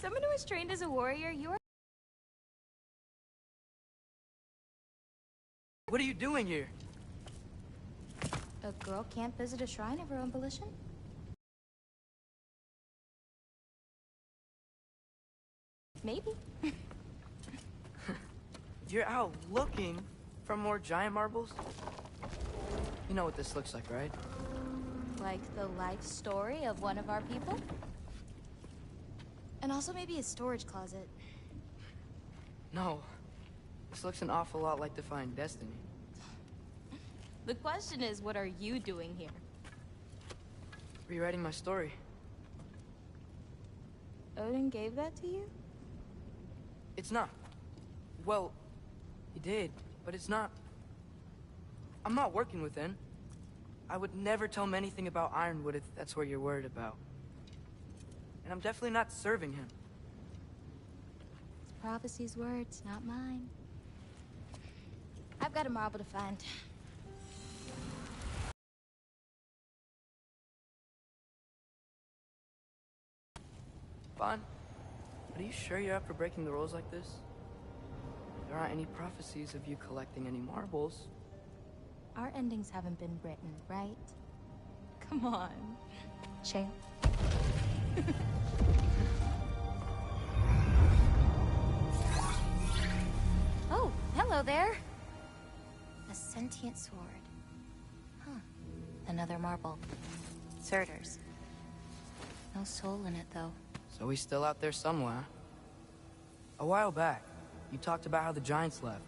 someone who is trained as a warrior, you're... What are you doing here? A girl can't visit a shrine of her own volition? Maybe. You're out looking for more giant marbles? You know what this looks like, right? Like the life story of one of our people? And also maybe a storage closet. No. This looks an awful lot like Defying Destiny. The question is, what are you doing here? Rewriting my story. Odin gave that to you? It's not. Well, he did, but it's not. I'm not working with him. I would never tell him anything about Ironwood if that's what you're worried about. And I'm definitely not serving him. It's prophecy's words, not mine. I've got a marble to find. Bon, are you sure you're up for breaking the rules like this? There aren't any prophecies of you collecting any marbles. Our endings haven't been written, right? Come on, champ. Oh, hello there. A sentient sword. Huh. Another marble. Surtur's. No soul in it, though. So he's still out there somewhere. A while back, you talked about how the giants left.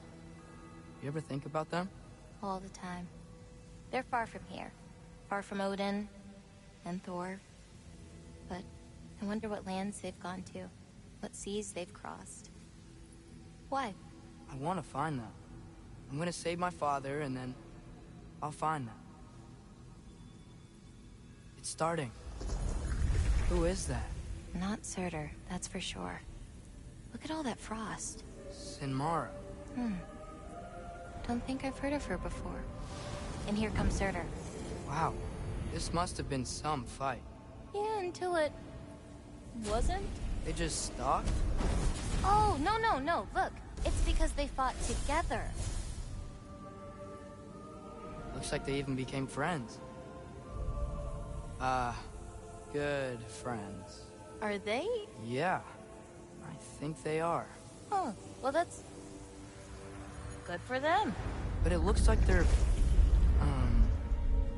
You ever think about them? All the time. They're far from here. Far from Odin and Thor. But I wonder what lands they've gone to. What seas they've crossed. Why? I want to find them. I'm gonna save my father, and then I'll find them. It's starting. Who is that? Not Surtur, that's for sure. Look at all that frost. Sinmara. Don't think I've heard of her before. And here comes Surtur. Wow. This must have been some fight. Yeah, until it... wasn't? They just stalked? Oh, no. Look, it's because they fought together. Looks like they even became friends. Good friends. Are they? Yeah, I think they are. Huh, well that's... good for them. But it looks like their,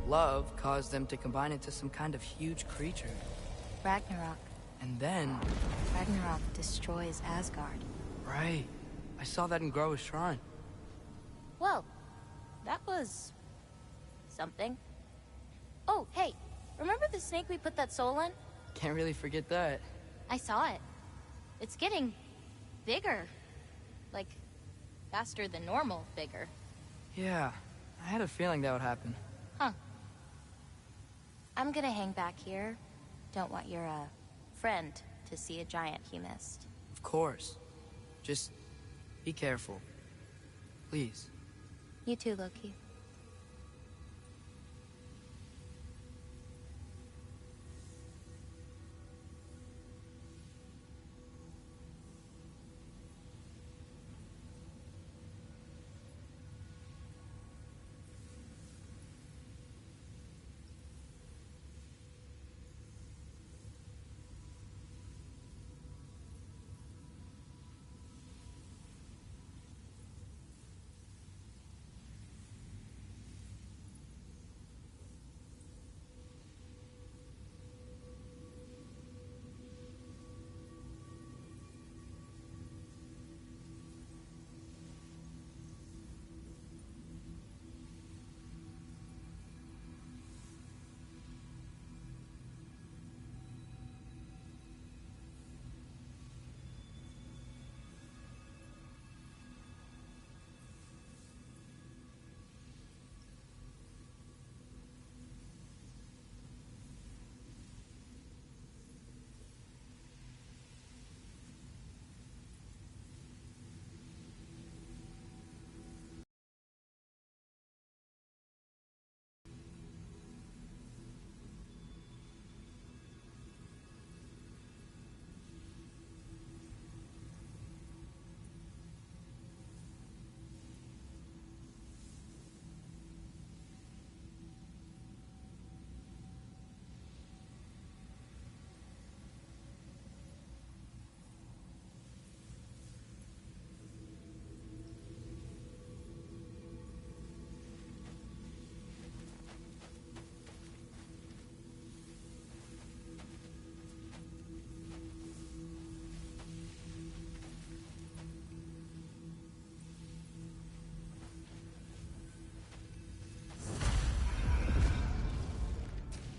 love caused them to combine into some kind of huge creature. Ragnarok. And then... Ragnarok destroys Asgard. Right. I saw that in Groa's shrine. Well, that was... something. Oh, hey, remember the snake we put that soul in? Can't really forget that. I saw it. It's getting... bigger. Like, faster than normal bigger. Yeah, I had a feeling that would happen. Huh. I'm gonna hang back here. Don't want your, friend to see a giant he missed. Of course. Just be careful. Please. You too, Loki.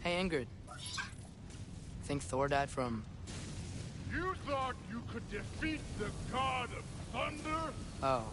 Hey, Ingrid. Think Thor died from... You thought you could defeat the god of thunder? Oh.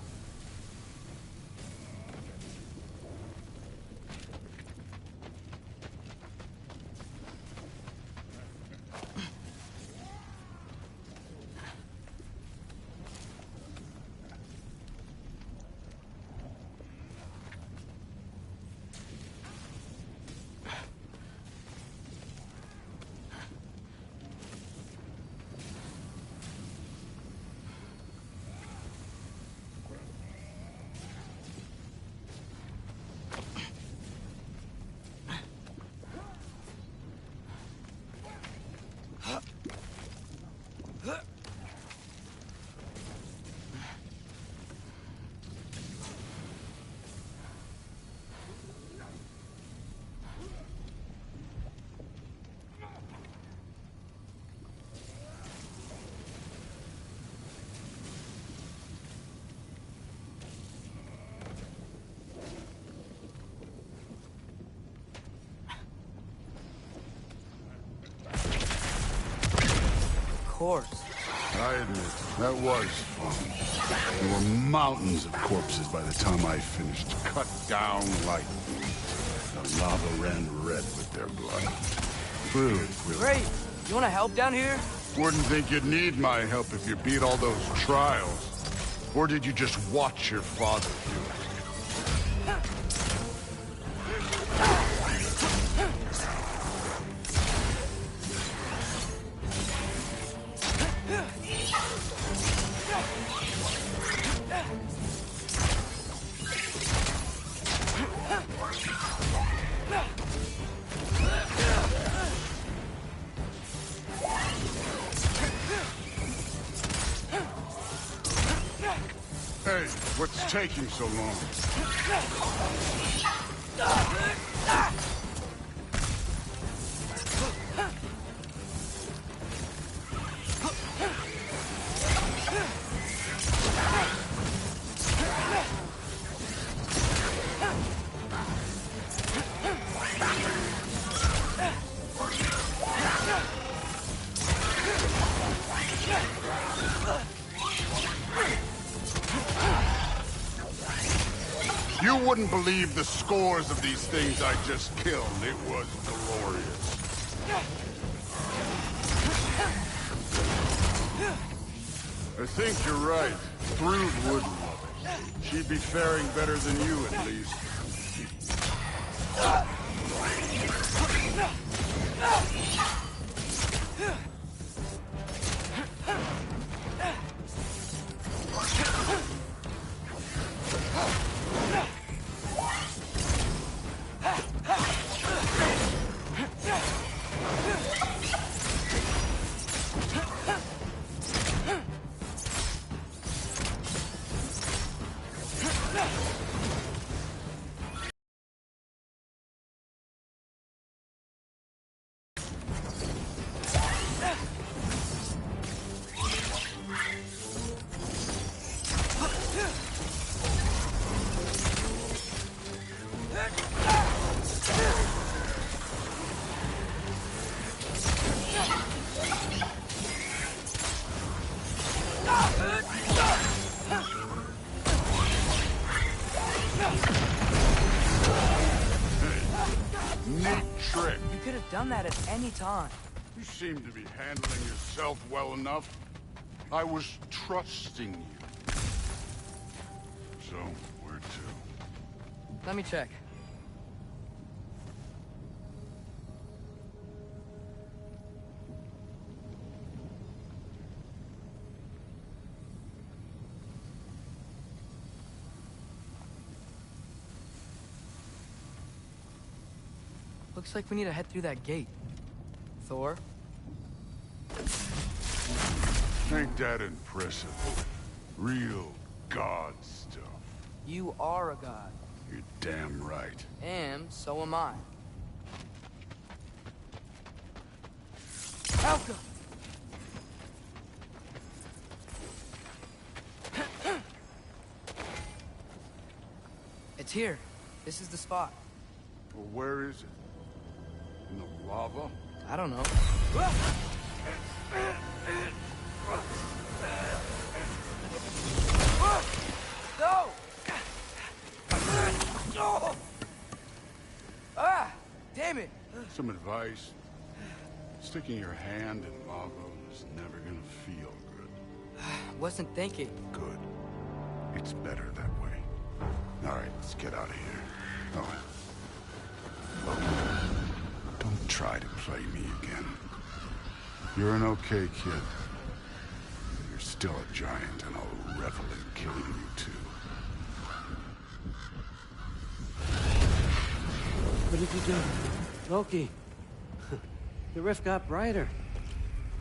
Course. I admit, that was fun. There were mountains of corpses by the time I finished, cut down like... The lava ran red with their blood. Really. Great. You want to help down here? Wouldn't think you'd need my help if you beat all those trials. Or did you just watch your father do it? Hey, what's taking so long? You wouldn't believe the scores of these things I just killed. It was glorious. I think you're right. Thrud wouldn't love it. She'd be faring better than you, at least. Done that at any time. You seem to be handling yourself well enough. I was trusting you. So, where to? Let me check. Looks like we need to head through that gate. Thor? Ain't that impressive? Real god stuff. You are a god. You're damn right. And so am I. Falco! It's here. This is the spot. Well, where is it? In the Lava? I don't know. No! Ah! Damn it! Some advice. Sticking your hand in lava is never gonna feel good. Wasn't thinking. Good. It's better that way. All right, let's get out of here. Oh. Look, don't try to play me again. You're an okay kid. You're still a giant, and I'll revel in killing you too. What did you do? Loki. The rift got brighter.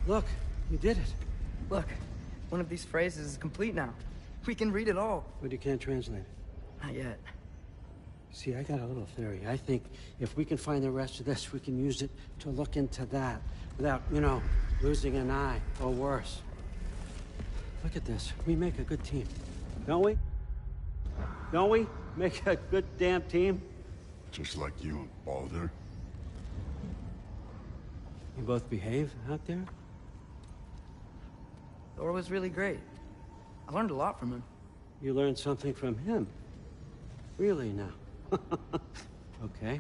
Look, you did it. Look, one of these phrases is complete now. We can read it all. But you can't translate it. Not yet. See, I got a little theory. I think if we can find the rest of this, we can use it to look into that without, you know, losing an eye or worse. Look at this. We make a good team. Don't we? Don't we? Make a good damn team? Just like you and Baldur. You both behave out there? Thor was really great. I learned a lot from him. You learned something from him? Really now? Okay.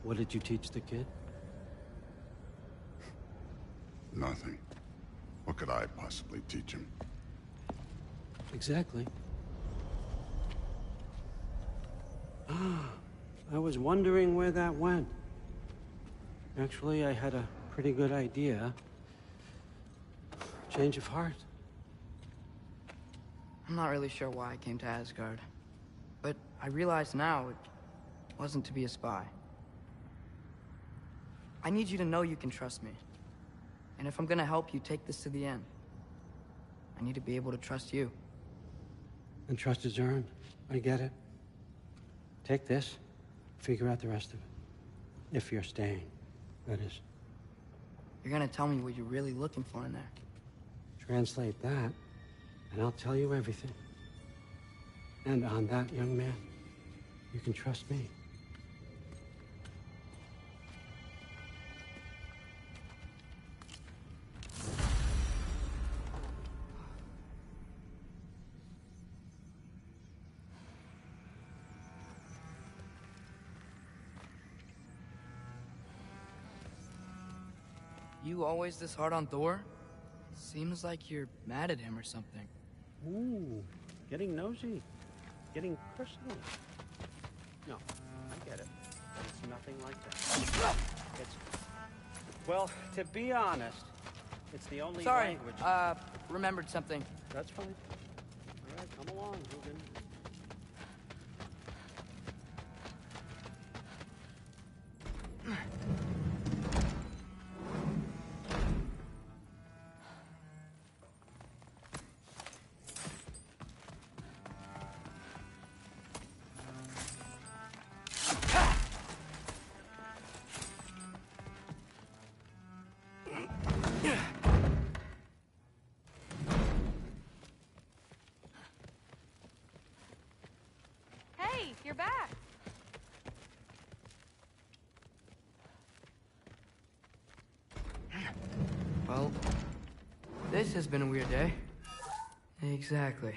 What did you teach the kid? Nothing. What could I possibly teach him? Exactly. I was wondering where that went. Actually, I had a pretty good idea. Change of heart. I'm not really sure why I came to Asgard. But I realize now it wasn't to be a spy. I need you to know you can trust me. And if I'm gonna help you take this to the end, I need to be able to trust you. And trust is earned. I get it. Take this, figure out the rest of it. If you're staying, that is. You're gonna tell me what you're really looking for in there. Translate that, and I'll tell you everything. And on that, young man, you can trust me. You always this hard on Thor? Seems like you're mad at him or something. Ooh, getting nosy. Getting personal. No, I get it. It's nothing like that. It's... Well, to be honest, it's the only Sorry, language... remembered something. That's fine. All right, come along, Hogan. Hey, you're back. Well, this has been a weird day. Exactly.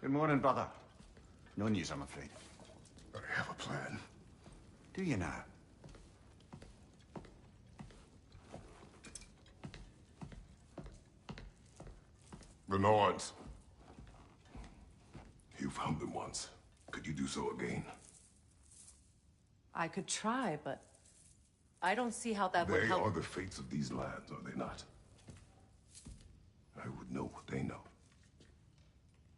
Good morning, brother. No news, I'm afraid. I have a plan. Do you now? The Nords. You found them once. Could you do so again? I could try, but I don't see how that would They help. are the fates of these lands, are they not? I would know what they know,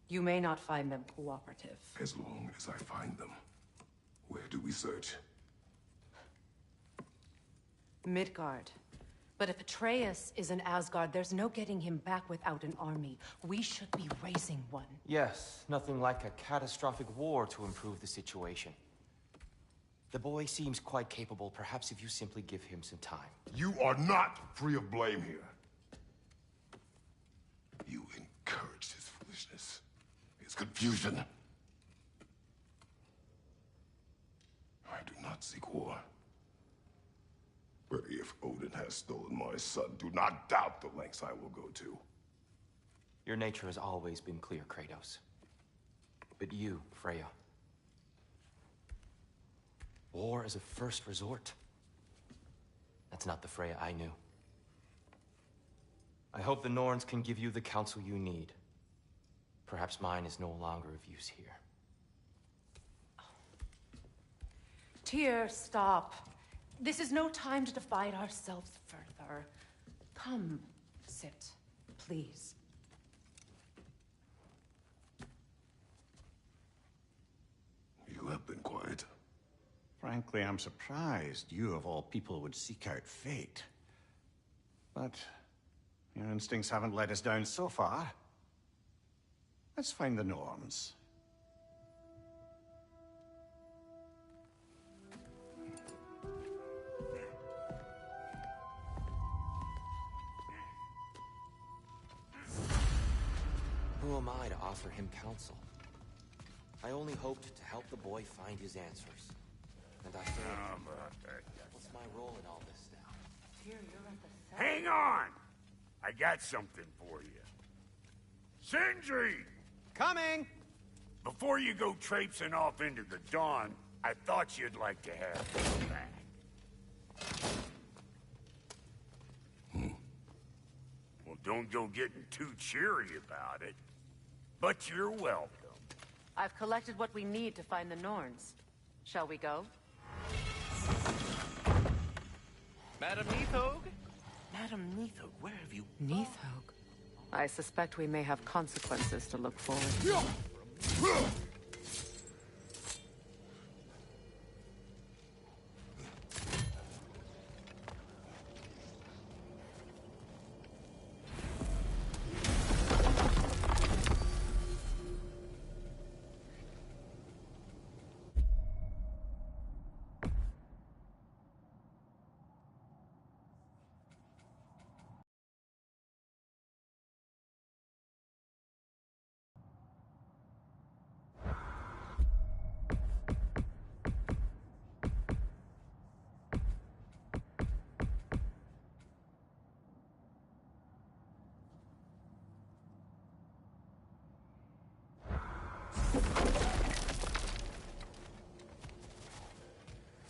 You may not find them cooperative. as long as I find them. Where do we search? Midgard. But if Atreus is in Asgard, there's no getting him back without an army. We should be raising one. Yes, nothing like a catastrophic war to improve the situation. The boy seems quite capable. Perhaps if you simply give him some time. You are not free of blame here. You encouraged his foolishness, his confusion. I do not seek war. But if Odin has stolen my son, do not doubt the lengths I will go to. Your nature has always been clear, Kratos. But you, Freya. War as a first resort. That's not the Freya I knew. I hope the Norns can give you the counsel you need. Perhaps mine is no longer of use here. Tyr, stop. This is no time to divide ourselves further. Come, sit, please. You have been quiet. Frankly, I'm surprised you, of all people, would seek out fate. But your instincts haven't let us down so far. Let's find the Norns. Who am I to offer him counsel? I only hoped to help the boy find his answers. And I failed. What's my role in all this now? Tyr, you're at the center. Hang on! I got something for you. Sindri! Coming! Before you go traipsing off into the dawn, I thought you'd like to have this back. Well, don't go getting too cheery about it. But you're welcome. I've collected what we need to find the Norns. Shall we go? Madam Neathog? Madam Neathog, where have you... Neathog. I suspect we may have consequences to look forward to.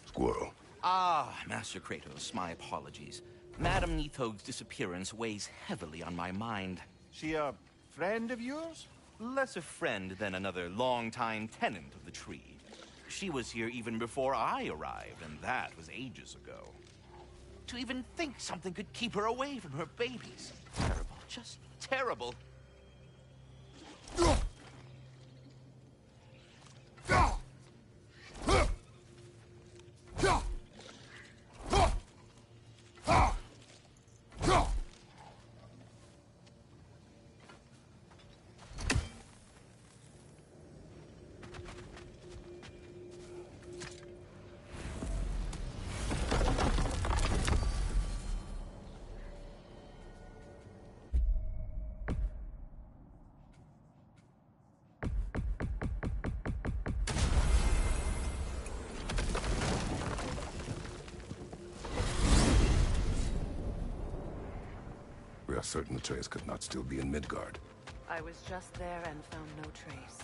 Squirrel. Ah, Master Kratos, my apologies. Madam Neathog's disappearance weighs heavily on my mind. She a friend of yours? Less a friend than another longtime tenant of the tree. She was here even before I arrived, and that was ages ago. To even think something could keep her away from her babies. Terrible, just terrible. We are certain Atreus could not still be in Midgard. I was just there and found no trace.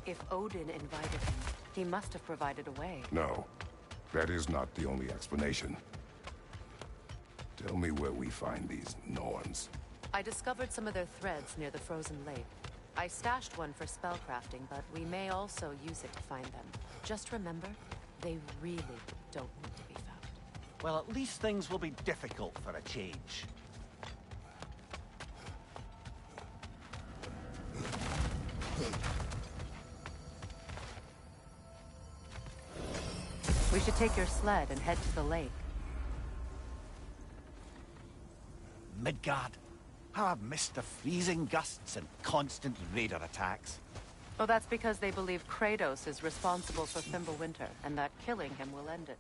If Odin invited him, he must have provided a way. No, that is not the only explanation. Tell me where we find these Norns. I discovered some of their threads near the frozen lake. I stashed one for spellcrafting, but we may also use it to find them. Just remember, they really don't need to be found. Well, at least things will be difficult for a change. We should take your sled and head to the lake. Midgard. How I've missed the freezing gusts and constant raider attacks. Well, that's because they believe Kratos is responsible for Fimbulwinter, and that killing him will end it.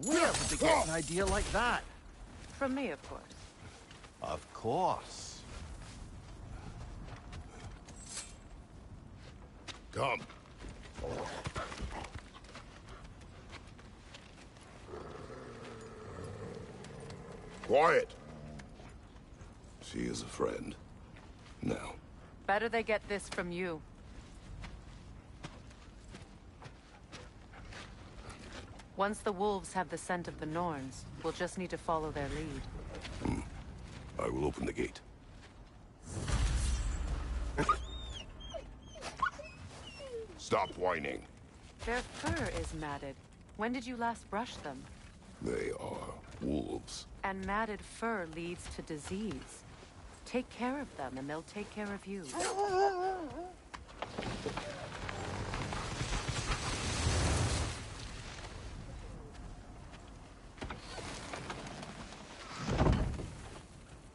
Where did they get an idea like that? From me, of course. Of course. Come. Quiet. She is a friend. Now. Better they get this from you. Once the wolves have the scent of the Norns, we'll just need to follow their lead. I will open the gate. Stop whining. Their fur is matted. When did you last brush them? They are wolves. And matted fur leads to disease. Take care of them, and they'll take care of you.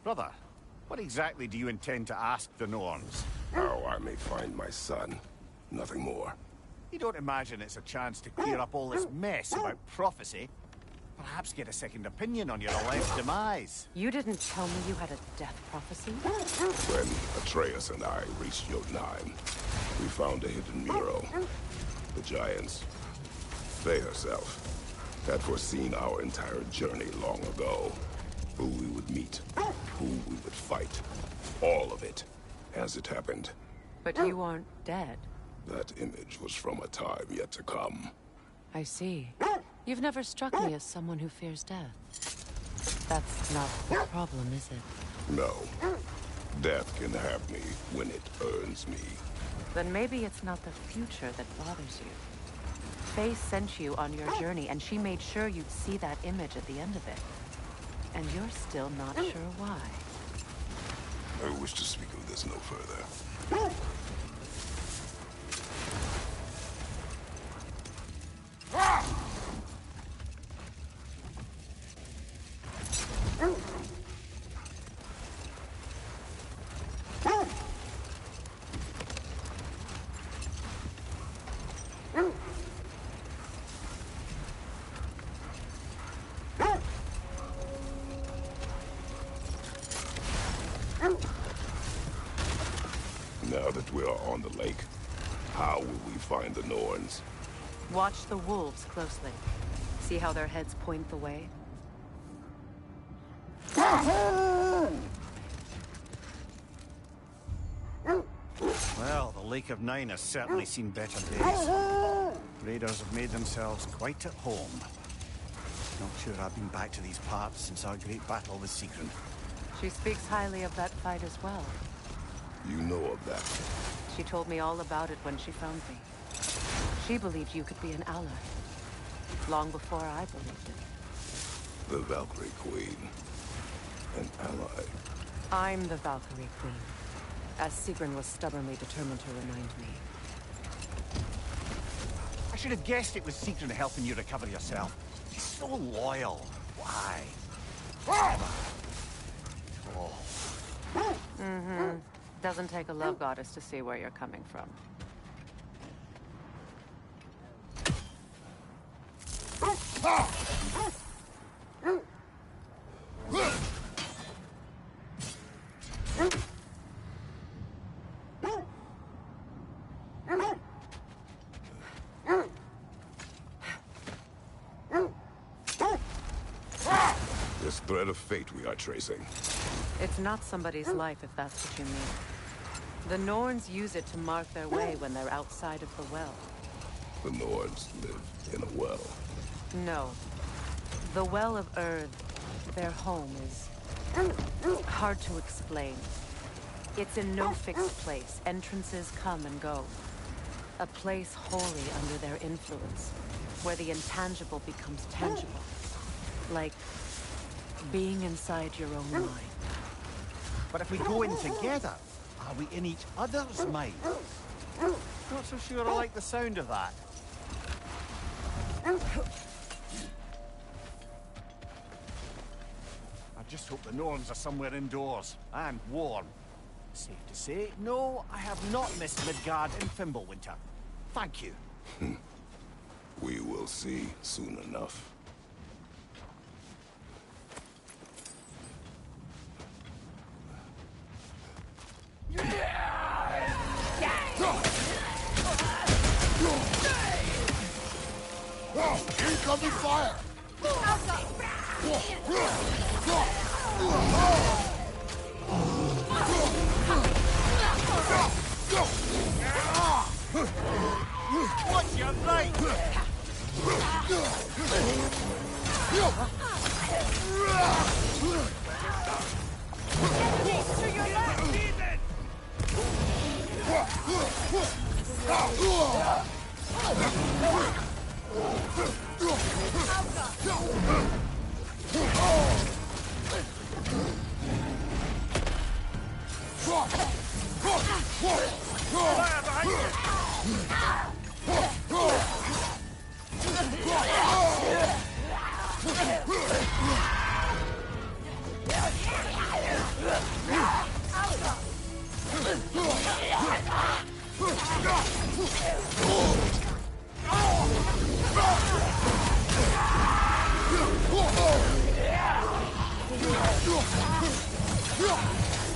Brother, what exactly do you intend to ask the Norns? How I may find my son. Nothing more. You don't imagine it's a chance to clear up all this mess about prophecy? Perhaps get a second opinion on your alleged demise. You didn't tell me you had a death prophecy? When Atreus and I reached Jotunheim, we found a hidden mural. The Giants, Faye herself, had foreseen our entire journey long ago. Who we would meet, who we would fight. All of it, as it happened. But you aren't dead. That image was from a time yet to come. I see. You've never struck me as someone who fears death. That's not the problem, is it? No. Death can have me when it earns me. Then maybe it's not the future that bothers you. Faye sent you on your journey, and she made sure you'd see that image at the end of it. And you're still not sure why. I wish to speak of this no further. Now that we are on the lake, how will we find the Norns? Watch the wolves closely. See how their heads point the way? Well, the Lake of Nine has certainly seen better days. Raiders have made themselves quite at home. Not sure I've been back to these parts since our great battle with Sigrun. She speaks highly of that fight as well. You know of that. She told me all about it when she found me. She believed you could be an ally. Long before I believed it. The Valkyrie Queen. An ally. I'm the Valkyrie Queen. As Sigrun was stubbornly determined to remind me. I should have guessed it was Sigrun helping you recover yourself. She's so loyal. Why? Oh. Mm-hmm. Doesn't take a love goddess to see where you're coming from. This thread of fate we are tracing. It's not somebody's life, if that's what you mean. The Norns use it to mark their way when they're outside of the well. The Nords live in a well. No. The Well of Earth, their home, is hard to explain. It's in no fixed place. Entrances come and go. A place wholly under their influence, where the intangible becomes tangible. Like being inside your own mind. But if we go in together, are we in each other's minds? Not so sure I like the sound of that. I just hope the Norns are somewhere indoors and warm. Safe to say, no, I have not missed Midgard in Fimbulwinter. Thank you. We will see soon enough. Incoming fire! What's your right? To your left!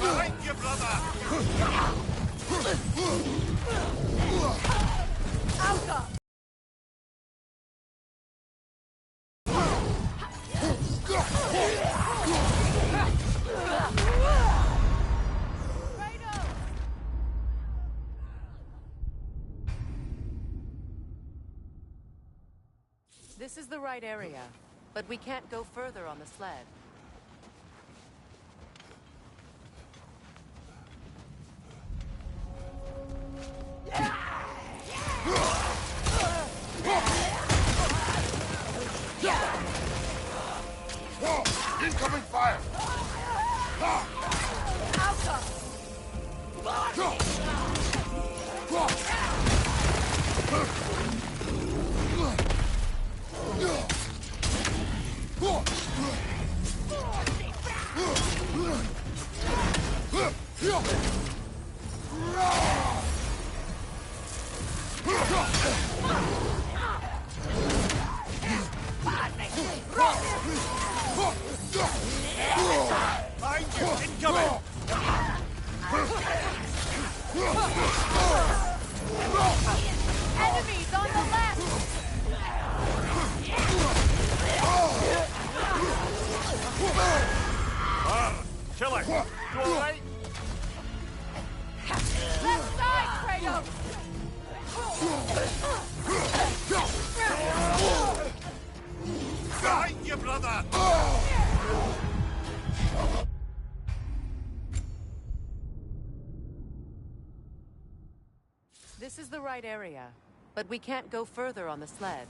Behind you, brother! This is the right area, but we can't go further on the sled. Incoming fire! Behind you! Incoming! Enemies on the left! Killer! You alright? Left side, Kratos! Behind you, brother! This is the right area, but we can't go further on the sled.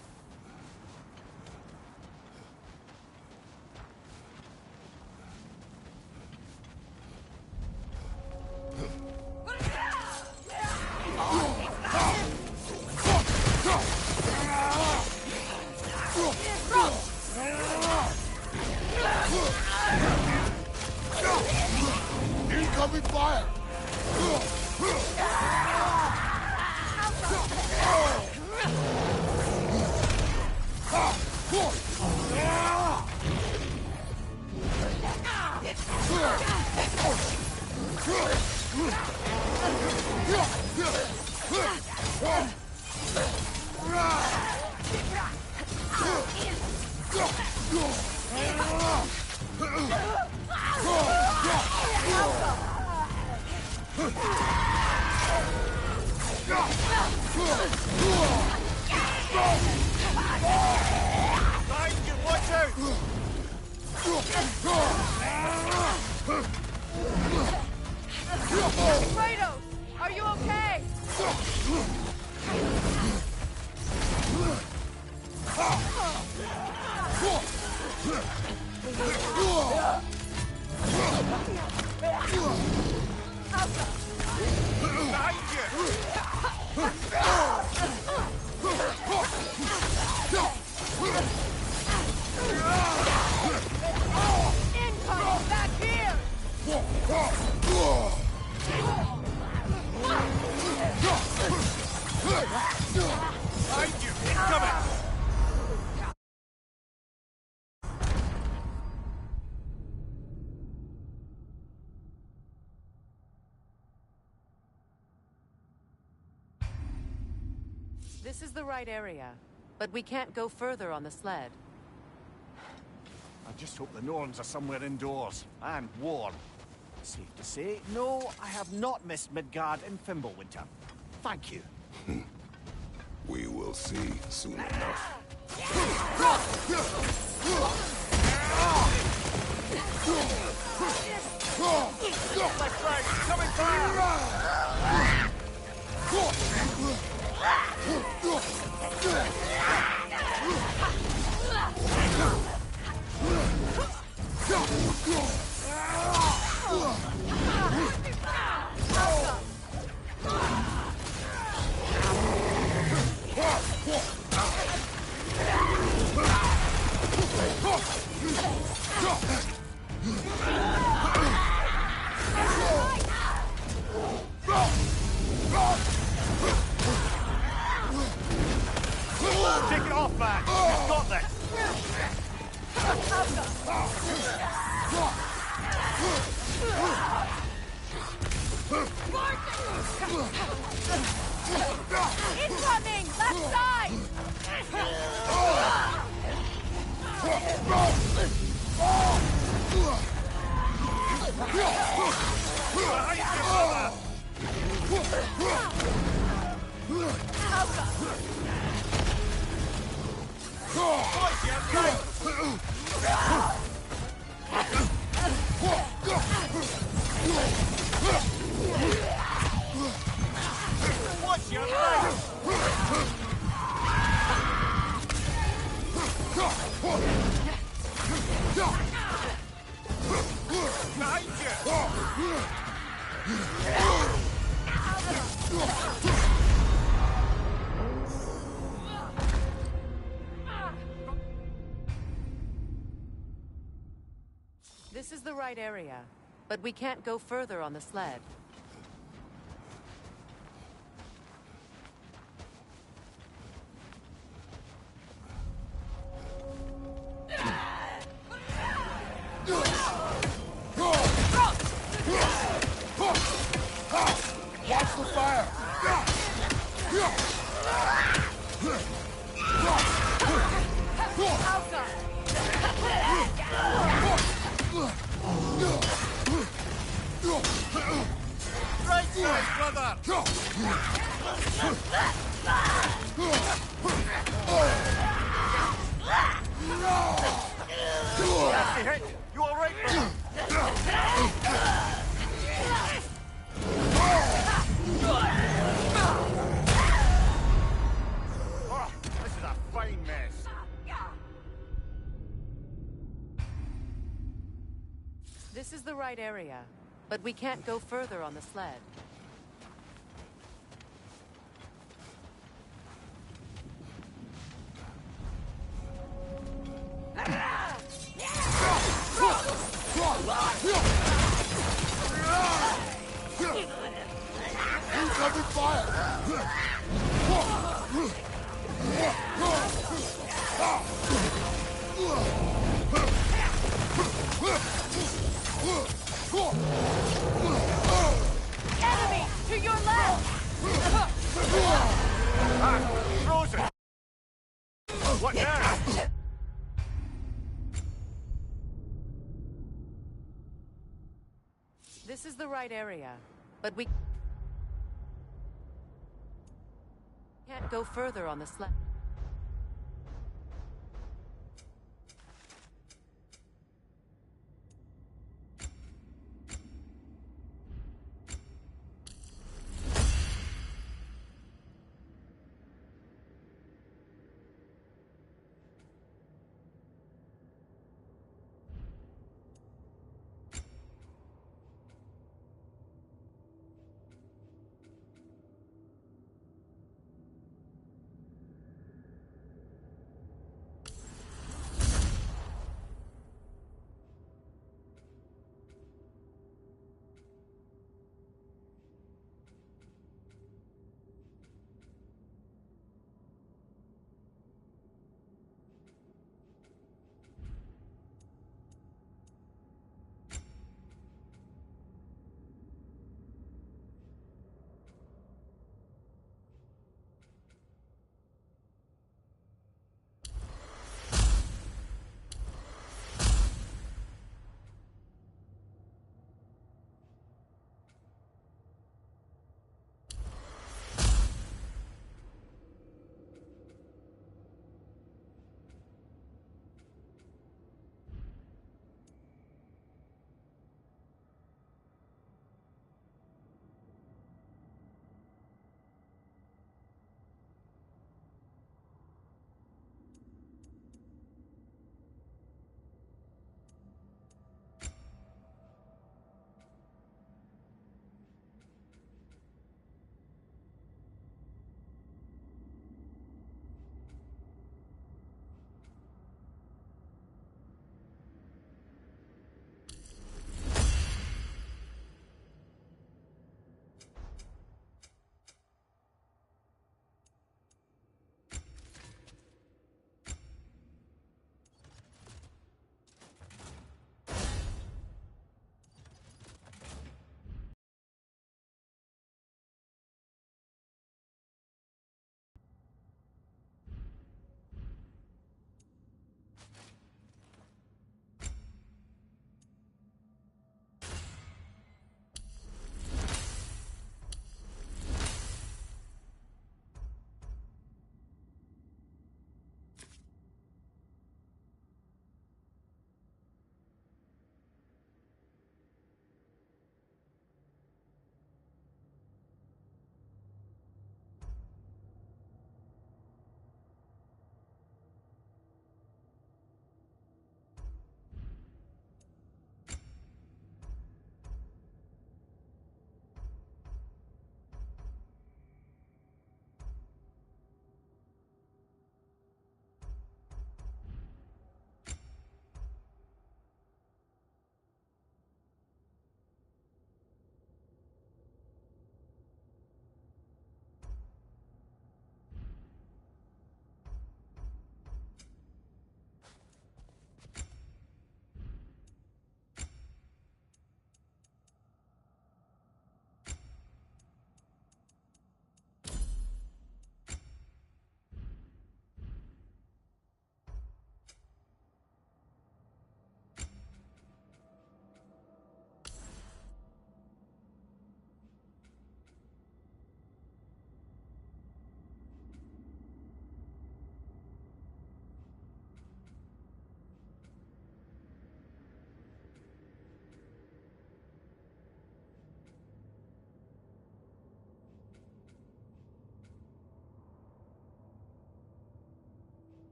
Incoming fire! This is the right area, but we can't go further on the sled. I just hope the Norns are somewhere indoors, and warm. Safe to say, no, I have not missed Midgard in Fimbulwinter. Thank you. We will see soon enough. Left flank, coming fire! Take it off, man! You've got this! Incoming! Left side! Watch your legs! Behind you! This is the right area, but we can't go further on the sled. Watch the fire! Right side, brother! Nasty hit! You alright, brother? Oh, this is a fine mess. This is the right area, but we can't go further on the sled. Incoming fire! Enemy! To your left! Frozen! What now? This is the right area, but we can't go further on the sled.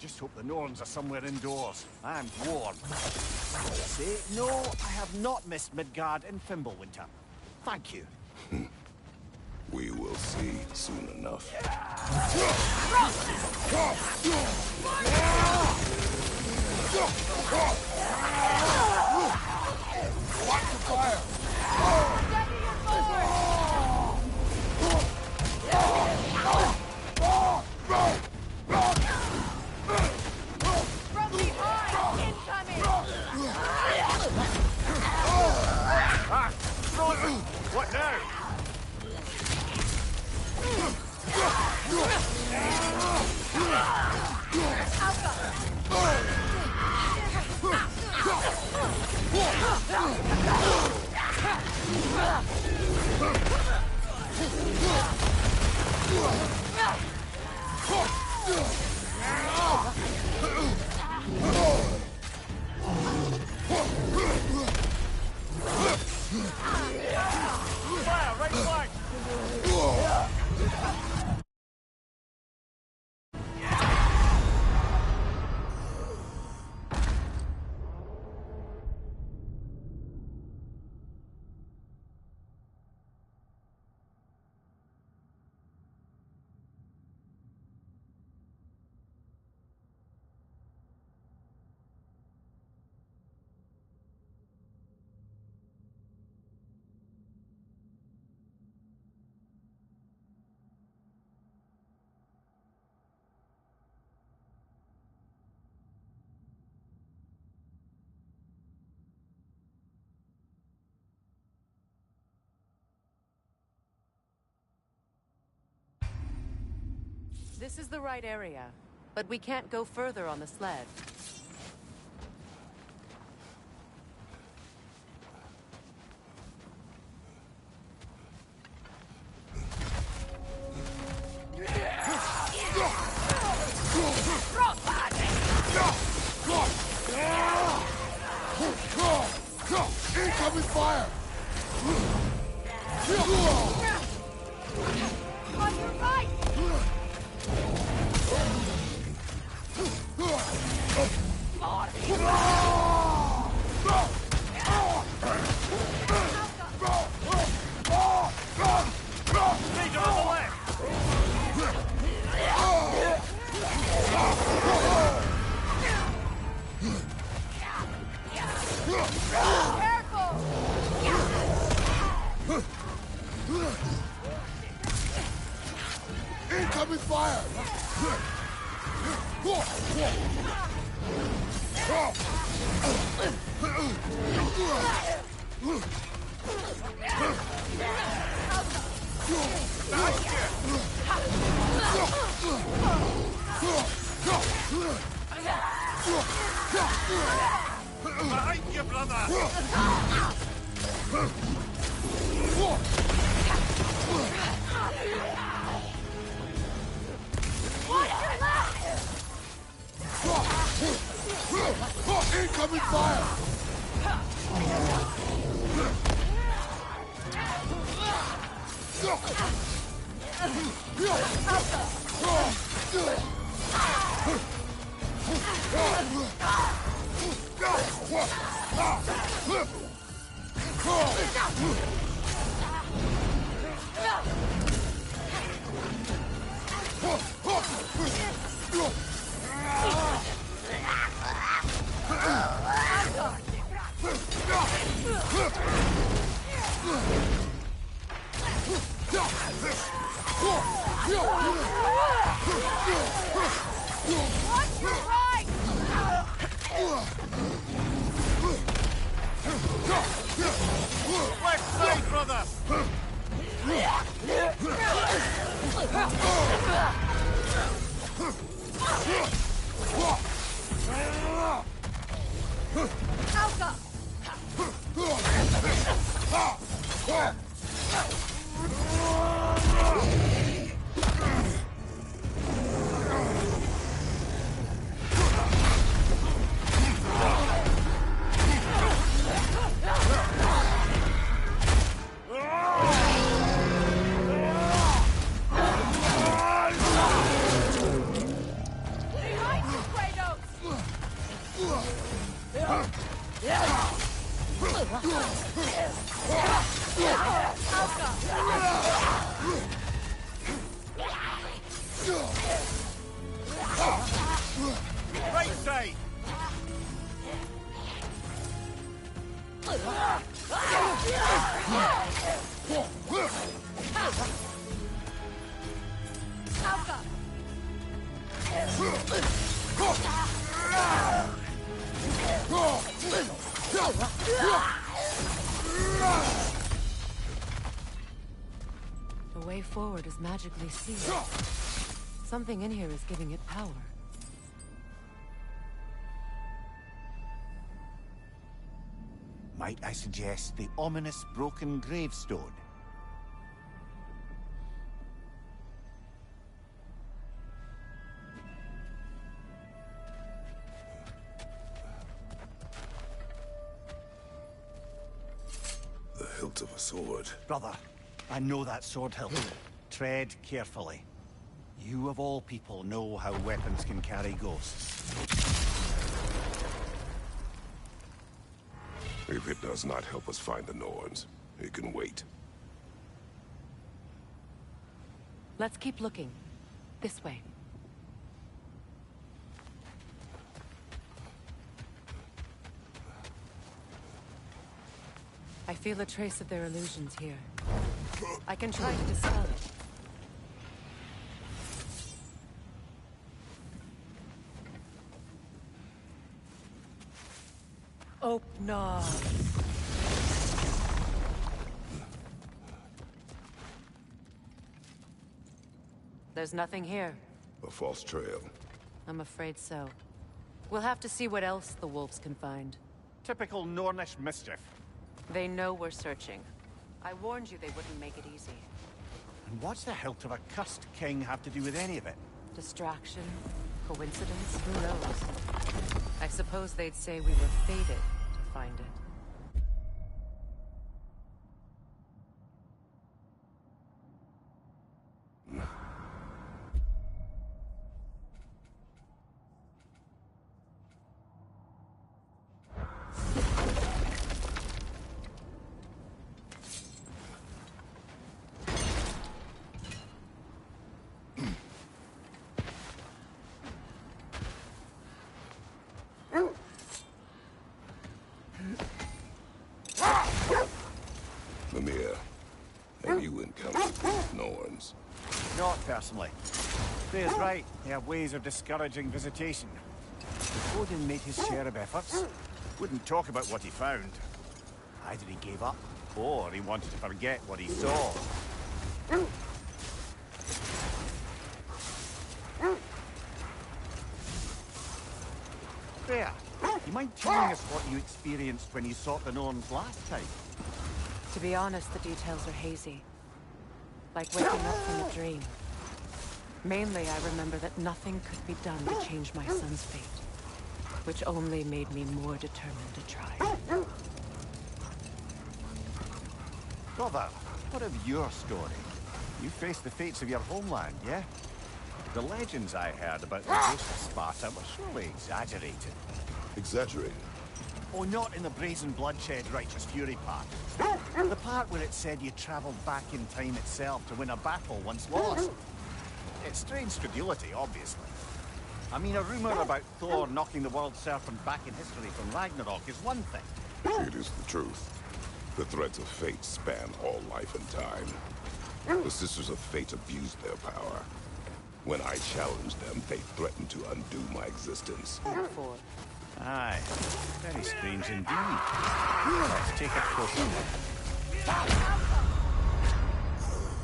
just hope the Norns are somewhere indoors and warm. Say, no, I have not missed Midgard in Fimbulwinter. Thank you. We will see soon enough. Watch the fire! From behind! Incoming! Frozen! What now? Fire, right flank! This is the right area, but we can't go further on the sled. Incoming fire! On your right! Leader on the left! Careful! Incoming fire! Behind you, brother! Incoming fire! Watch your right! Left side, brother! Alka! Right side! Alka! The way forward is magically sealed. Something in here is giving it power. Might I suggest the ominous broken gravestone? The hilt of a sword. Brother, I know that sword hilt. Tread carefully. You of all people know how weapons can carry ghosts. If it does not help us find the Norns, it can wait. Let's keep looking. This way. I feel a trace of their illusions here. I can try to dispel it. Open. There's nothing here. A false trail. I'm afraid so. We'll have to see what else the wolves can find. Typical Nornish mischief. They know we're searching. I warned you they wouldn't make it easy. And what's the hilt of a cursed king have to do with any of it? Distraction? Coincidence? Who knows? I suppose they'd say we were fated to find it. Mimir, have you encountered Norns? Not personally. Freya's right. They have ways of discouraging visitation. Odin made his share of efforts. Wouldn't talk about what he found. Either he gave up, or he wanted to forget what he saw. Freya, you mind telling us what you experienced when you sought the Norns last time? To be honest, the details are hazy. Like waking up from a dream. Mainly, I remember that nothing could be done to change my son's fate. Which only made me more determined to try. Brother, what of your story? You faced the fates of your homeland, yeah? The legends I heard about the ghost of Sparta were surely exaggerated. Exaggerated? Oh, not in the brazen bloodshed righteous fury part. The part where it said you traveled back in time itself to win a battle once lost. It's strange credulity, obviously. I mean, a rumor about Thor knocking the world serpent back in history from Ragnarok is one thing. It is the truth. The threads of fate span all life and time. The Sisters of Fate abused their power. When I challenged them, they threatened to undo my existence. Therefore, aye, very strange indeed. Let's take a closer look.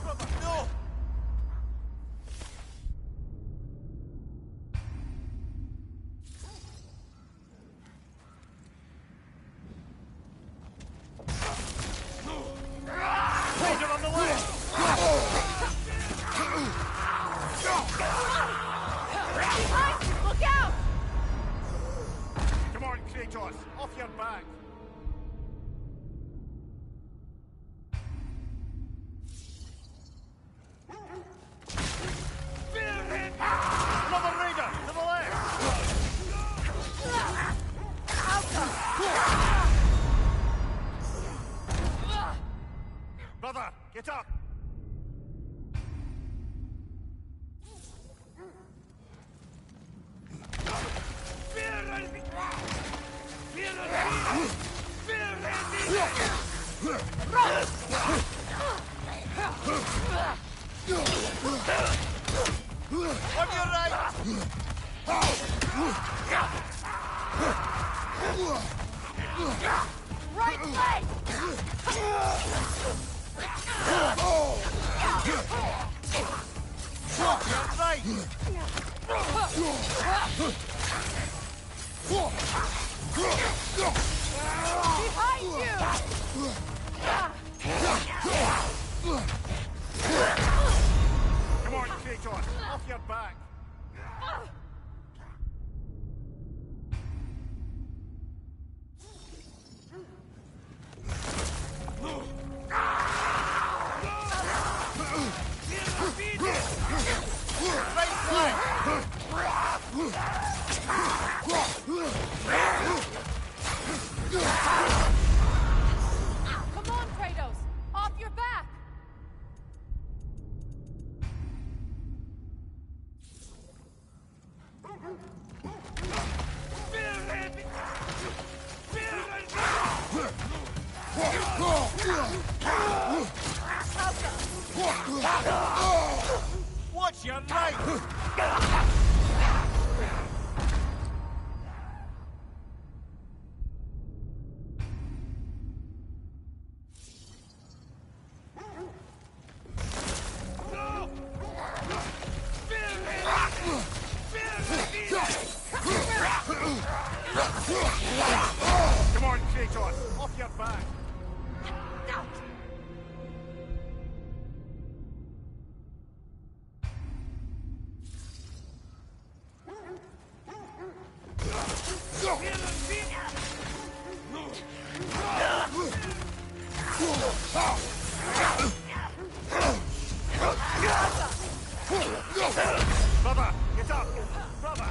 Brother, no! Ranger on the way! Look out! Come on, Kratos, off your back! Another raider, to the left! Brother, get up! On your right! Right leg! Behind you! Come on, Kratos! Off your back! Come on, Kratos! Off your back! Watch your right! Come on, Kratos! Off your back! Brother, get up! Brother!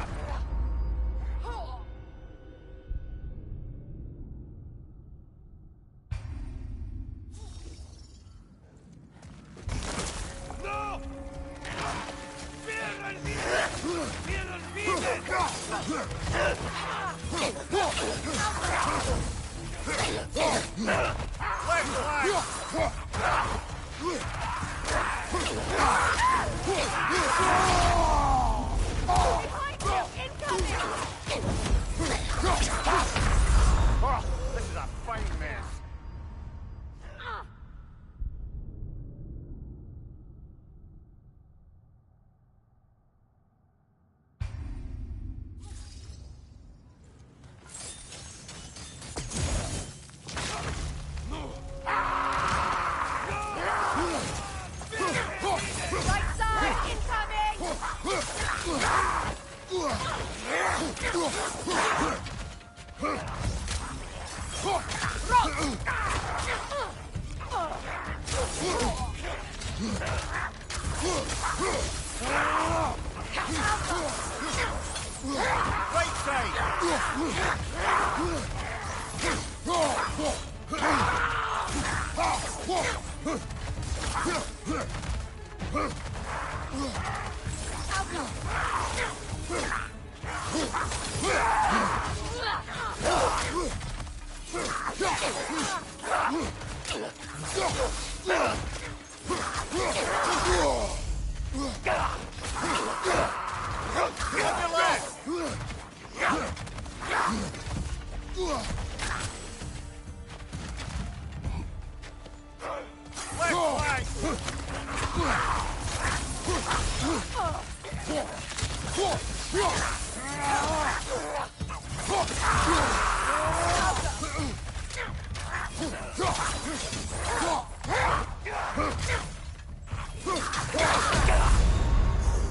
No! Behind you! Incoming! Oh, this is a fine mess. Right side! Incoming! Right side!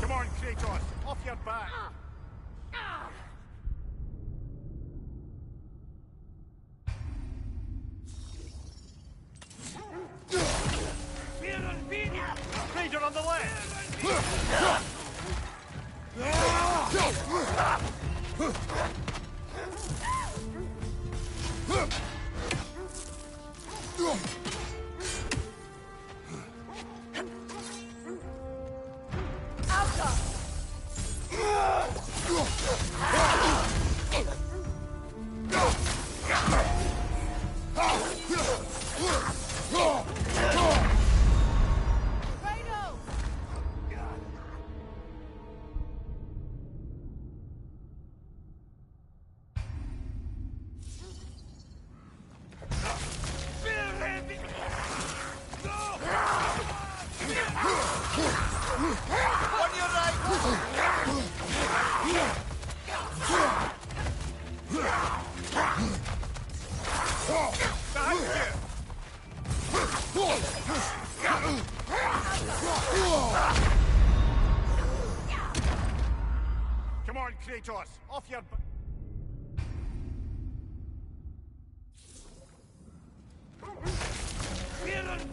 Come on, Kratos, off your back. Raider on the left. Come on, Kratos! Off your...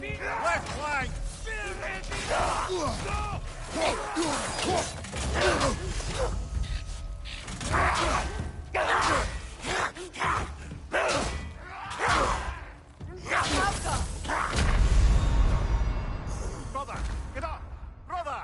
Left flank! Brother! Get up! Brother!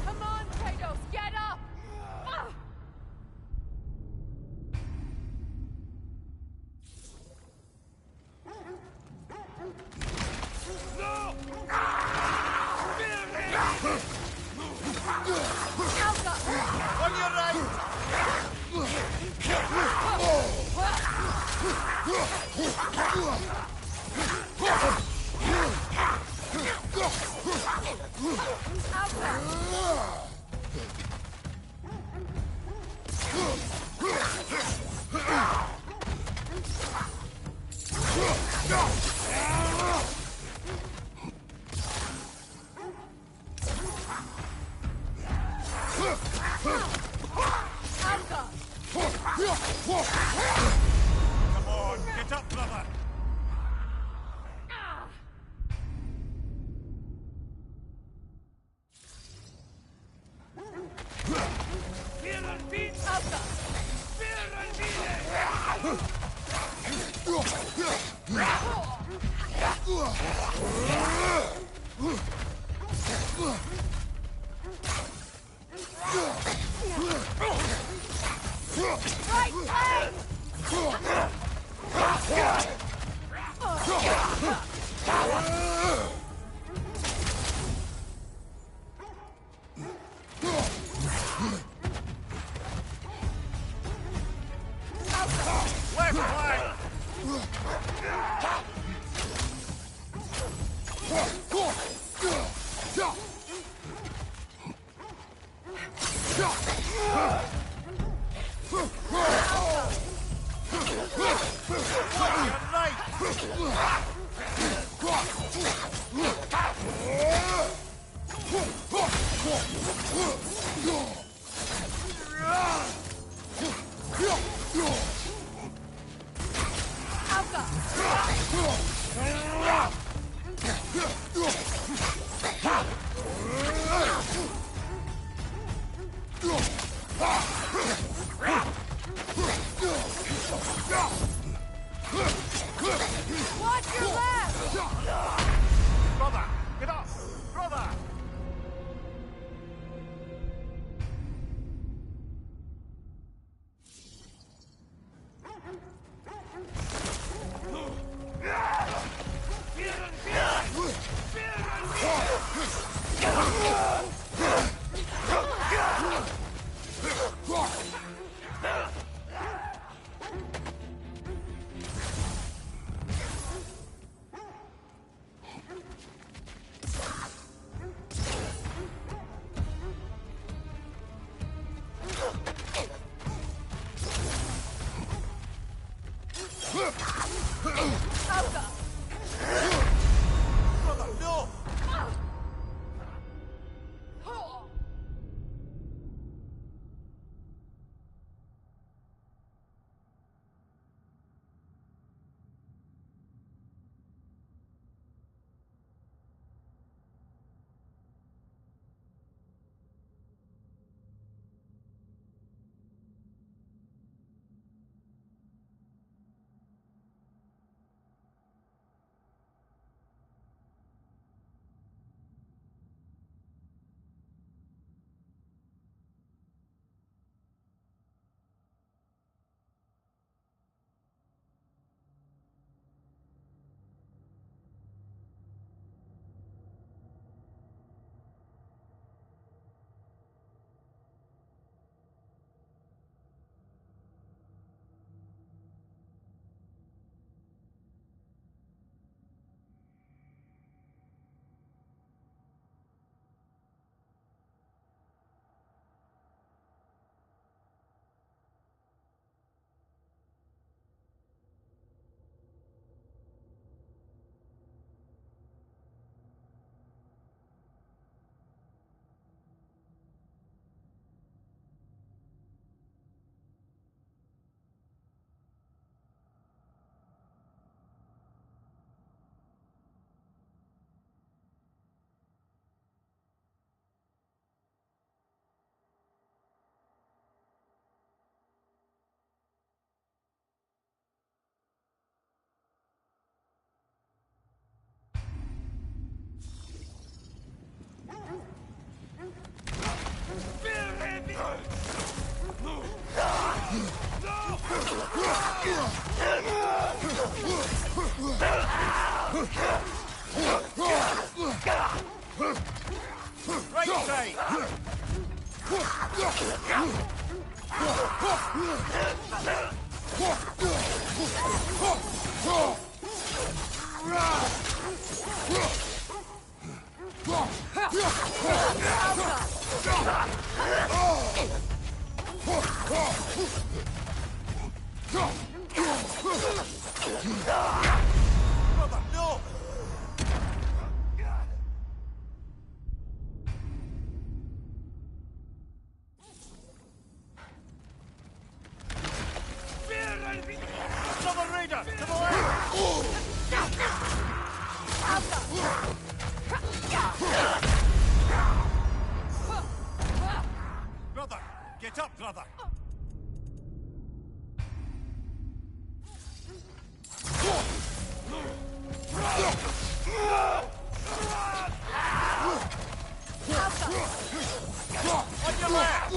Come on, Kratos, get up! On your right! Come on, get up, brother! Left flank! Right side! Brother, no! Another raider! To the left! Brother! Get up, brother! On your left!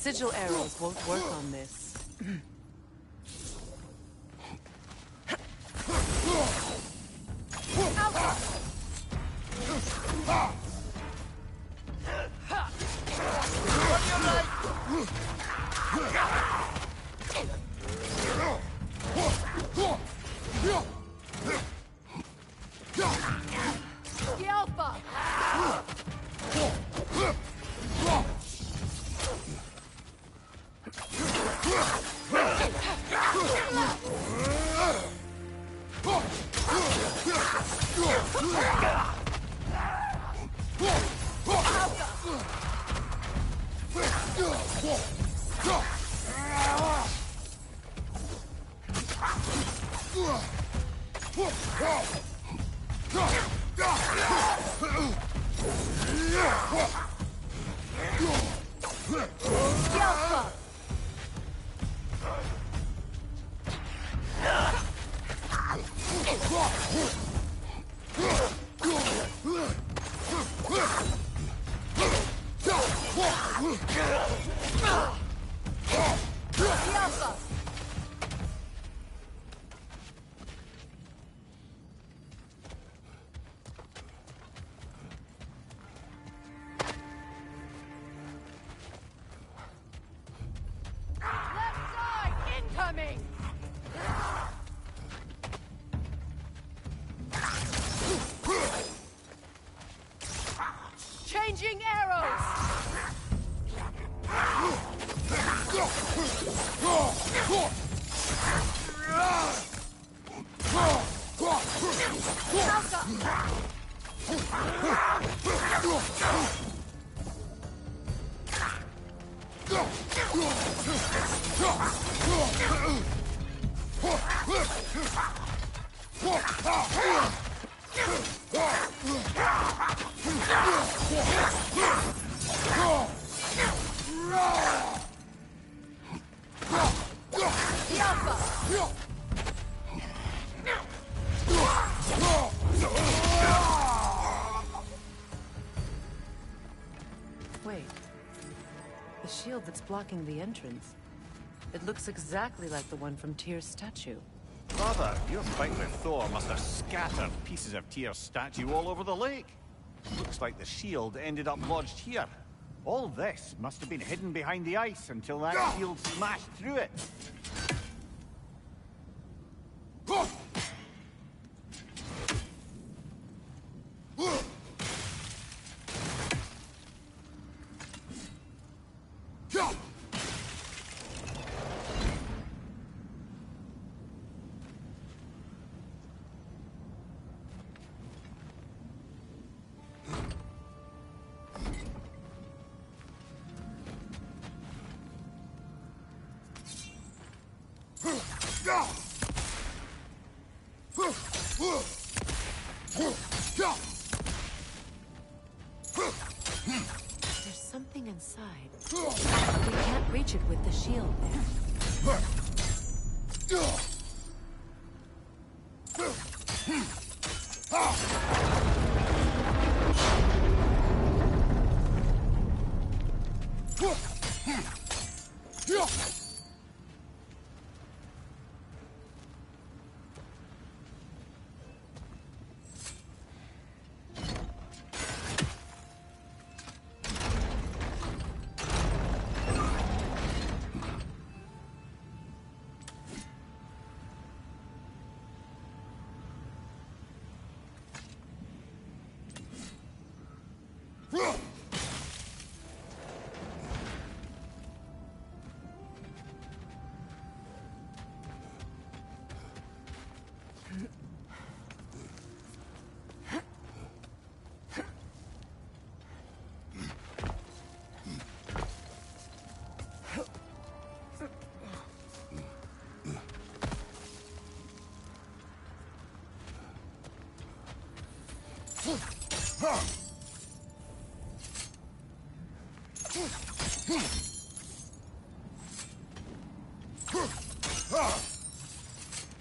Sigil arrows won't work on this. Wait. The shield that's blocking the entrance. It looks exactly like the one from Tyr's statue. Brother, your fight with Thor must have scattered pieces of Tyr's statue all over the lake. Looks like the shield ended up lodged here. All this must have been hidden behind the ice until that shield smashed through it. There's something inside. We can't reach it with the shield there.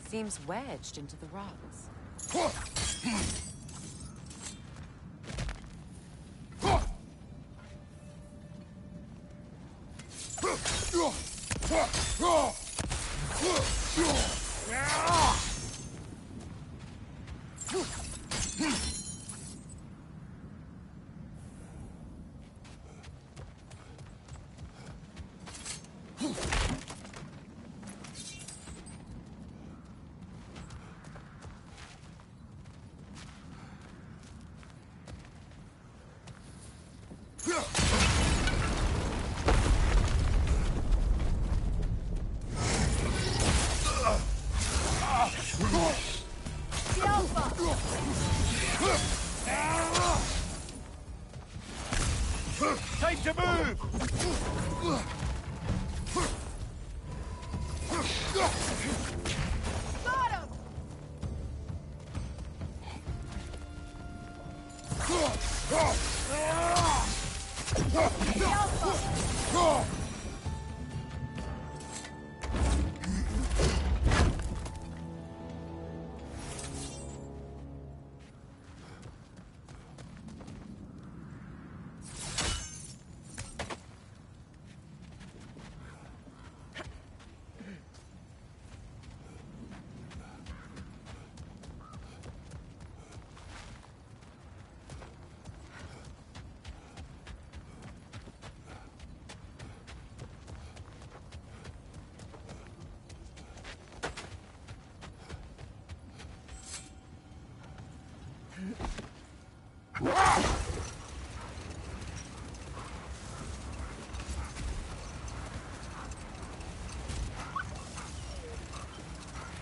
Seems wedged into the rocks. Time to move! Got him!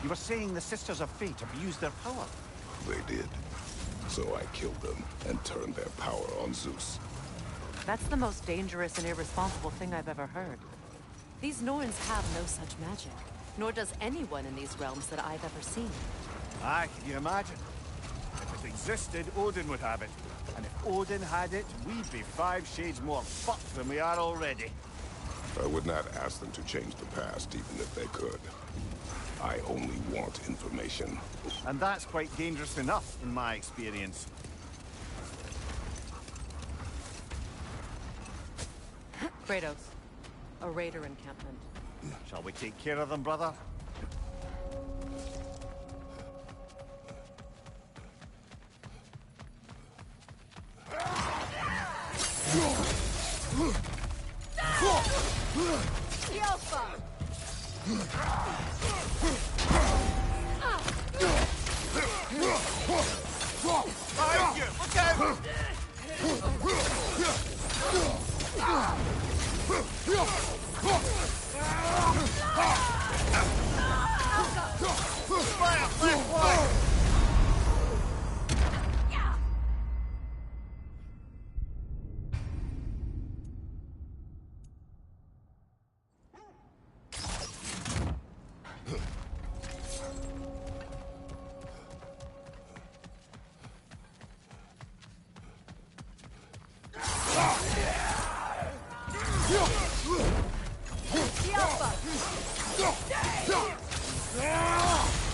You were saying the Sisters of Fate abused their power. They did. So I killed them and turned their power on Zeus. That's the most dangerous and irresponsible thing I've ever heard. These Norns have no such magic, nor does anyone in these realms that I've ever seen. Aye, can you imagine? If it existed, Odin would have it. And if Odin had it, we'd be 5 shades more fucked than we are already. I would not ask them to change the past, even if they could. I only want information. And that's quite dangerous enough, in my experience. Kratos, a raider encampment. Shall we take care of them, brother? Behind you! Look out!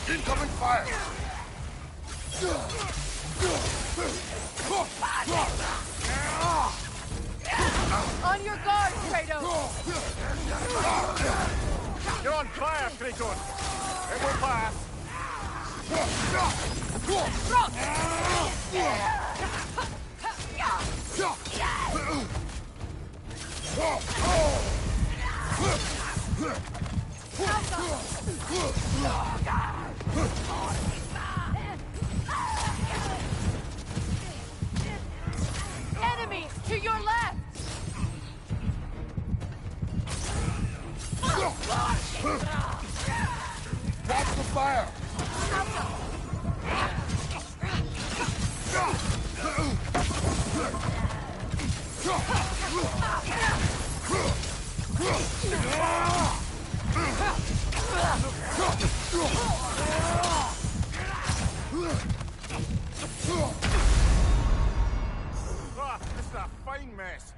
Incoming fire! On your guard, Kratos! You're on fire, Kratos! It will pass! Enemies to your left! Watch the fire! This is a fine mess.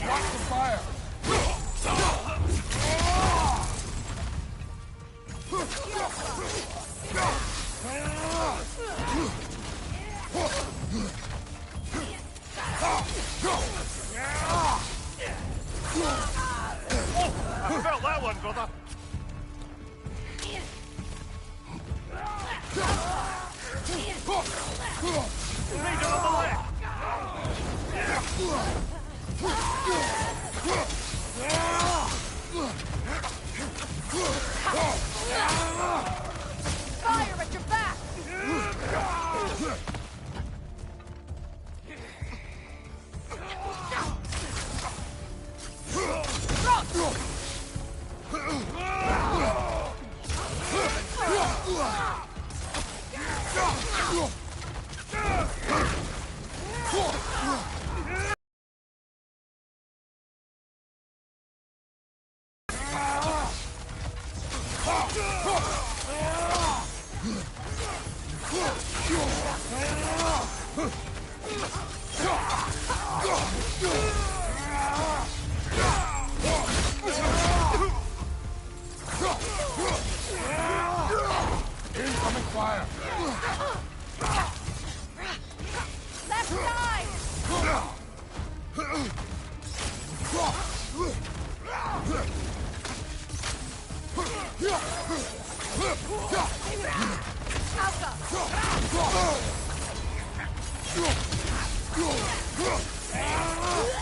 Watch the fire! I felt that one, brother. Raider on the left. Fire at your back! Incoming fire! Left side!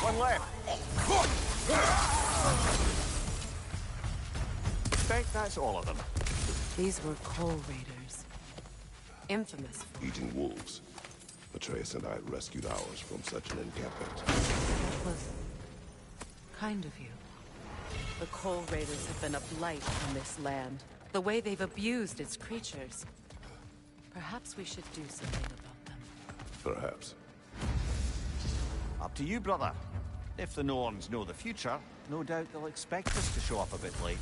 One left. suspect that's all of them. These were coal raiders. Infamous for... Eating wolves. Atreus and I rescued ours from such an encampment. That was... kind of you. The coal raiders have been a blight on this land. The way they've abused its creatures. Perhaps we should do something about them. Perhaps. Up to you, brother. If the Norns know the future, no doubt they'll expect us to show up a bit late.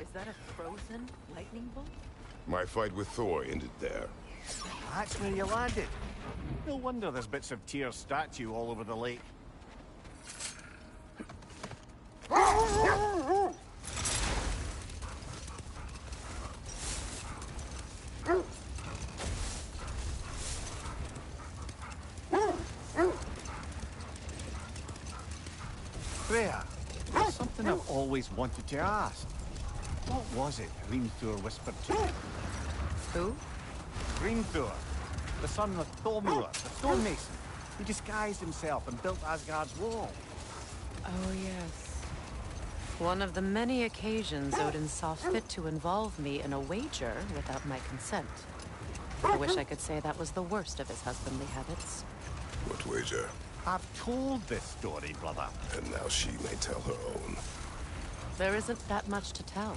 Is that a frozen lightning bolt? My fight with Thor ended there. That's where you landed. No wonder there's bits of Tyr's statue all over the lake. Freya, there's something I've always wanted to ask. What was it Thor whispered to you? Who? Thor, the son of Thormur, the stonemason. He disguised himself and built Asgard's wall. Oh, yes. One of the many occasions Odin saw fit to involve me in a wager without my consent. I wish I could say that was the worst of his husbandly habits. What wager? I've told this story, brother. And now she may tell her own. There isn't that much to tell.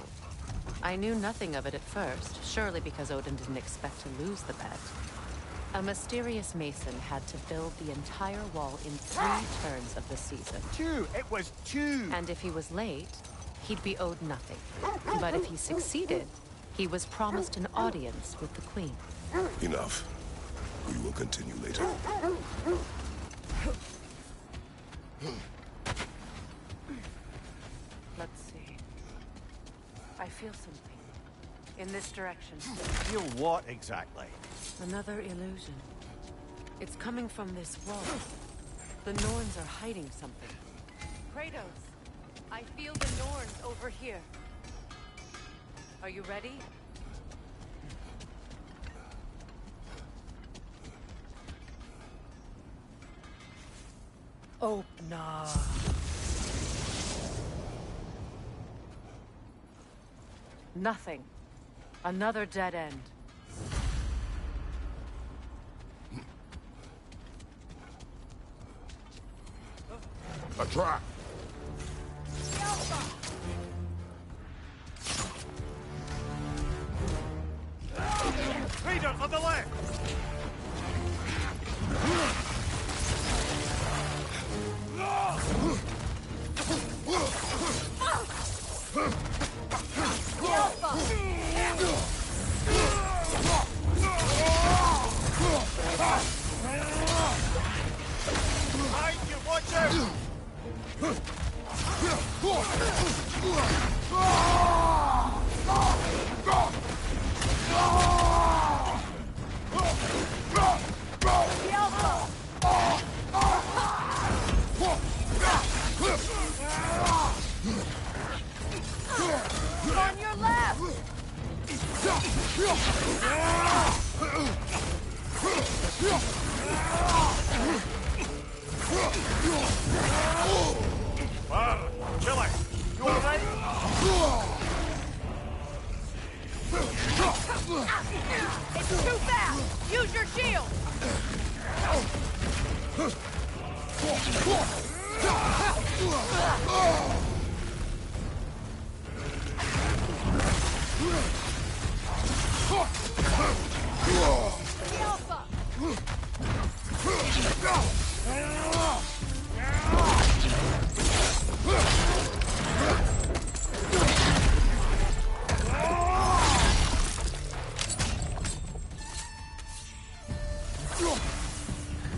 I knew nothing of it at first, surely because Odin didn't expect to lose the bet. A mysterious mason had to build the entire wall in 3 turns of the season. 2! It was 2! And if he was late, he'd be owed nothing. But if he succeeded, he was promised an audience with the queen. Enough. We will continue later. Let's see. I feel something. In this direction. Feel what exactly? Another illusion. It's coming from this wall. The Norns are hiding something. Kratos! I feel the Norns over here. Are you ready? Open up. Nothing. Another dead end. A trap! Raiders on the left! Chile, you alright? It's too fast! Use your shield! Alpha!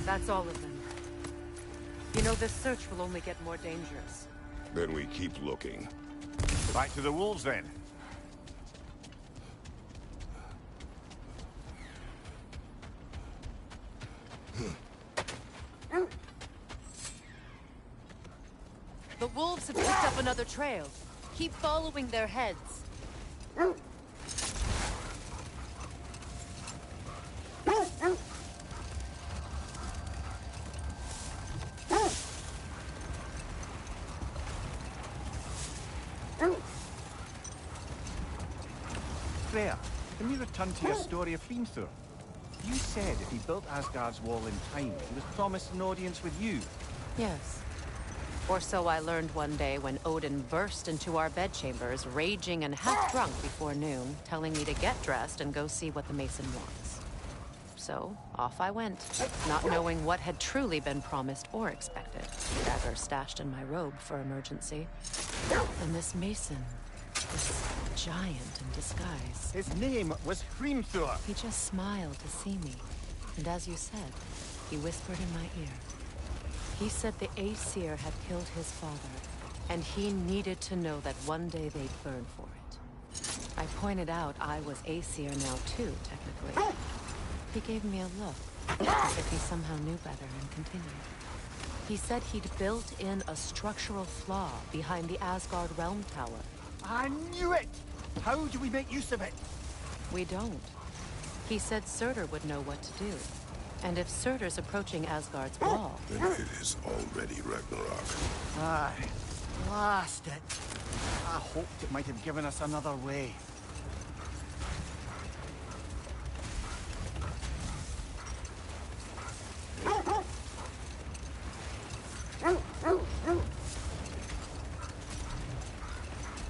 That's all of them. You know, this search will only get more dangerous. Then we keep looking. Back to the wolves, then. The wolves have picked up another trail. Keep following their heads. Freya, can we return to your story of Thor? You said if he built Asgard's wall in time, he was promised an audience with you. Yes. Or so I learned one day when Odin burst into our bedchambers, raging and half drunk before noon, telling me to get dressed and go see what the Mason wants. So, off I went, not knowing what had truly been promised or expected. Dagger stashed in my robe for emergency. And this Mason, this giant in disguise. His name was Thor. He just smiled to see me. And as you said, he whispered in my ear. He said the Aesir had killed his father, and he needed to know that one day they'd burn for it. I pointed out I was Aesir now too, technically. He gave me a look, as if he somehow knew better and continued. He said he'd built in a structural flaw behind the Asgard Realm Tower. I knew it! How do we make use of it? We don't. He said Surtur would know what to do. And if Surtur's approaching Asgard's wall... Then it is already Ragnarok. Aye. Blast it. I hoped it might have given us another way.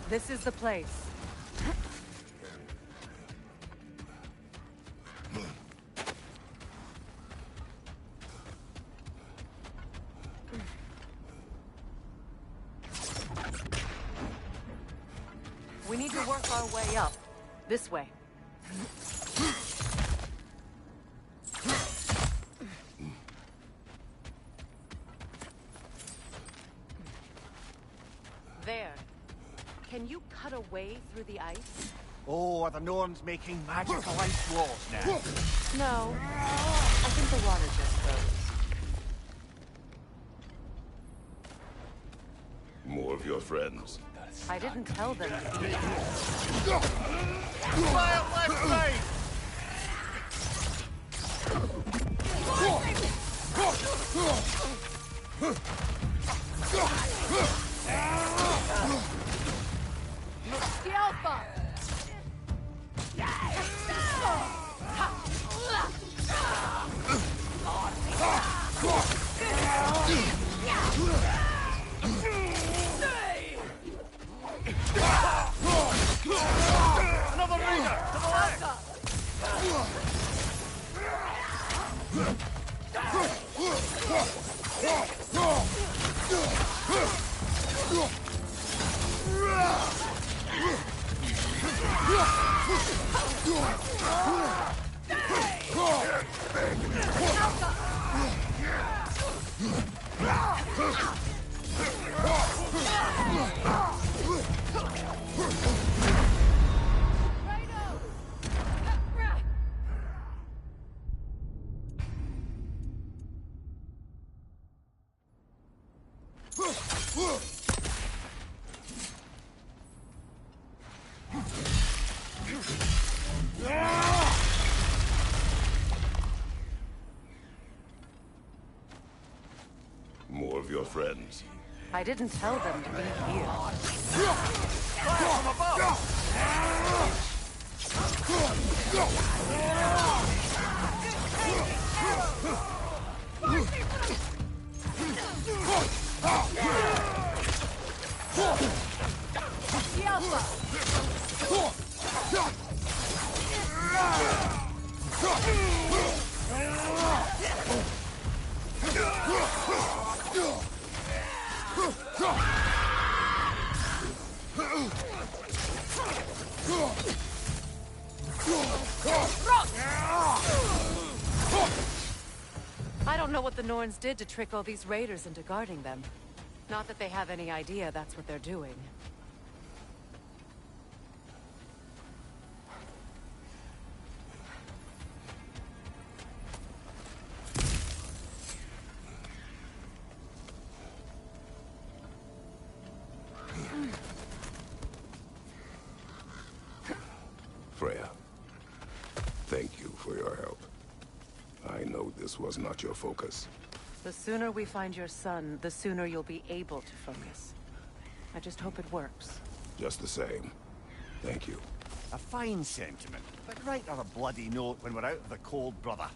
This is the place. We need to work our way up. This way. There. Can you cut a way through the ice? Oh, are the Norns making magical ice walls now? No. I think the water just froze. More of your friends. I didn't tell them to be here. Quiet, left side! The Alpha! Another Raider! To the left! More of your friends. I didn't tell them to be here. I don't know what the Norns did to trick all these raiders into guarding them. Not that they have any idea that's what they're doing. Freya, thank you for your help. I know this was not your focus. The sooner we find your son, the sooner you'll be able to focus. I just hope it works. Just the same, thank you. A fine sentiment, but write her a bloody note when we're out of the cold, brother.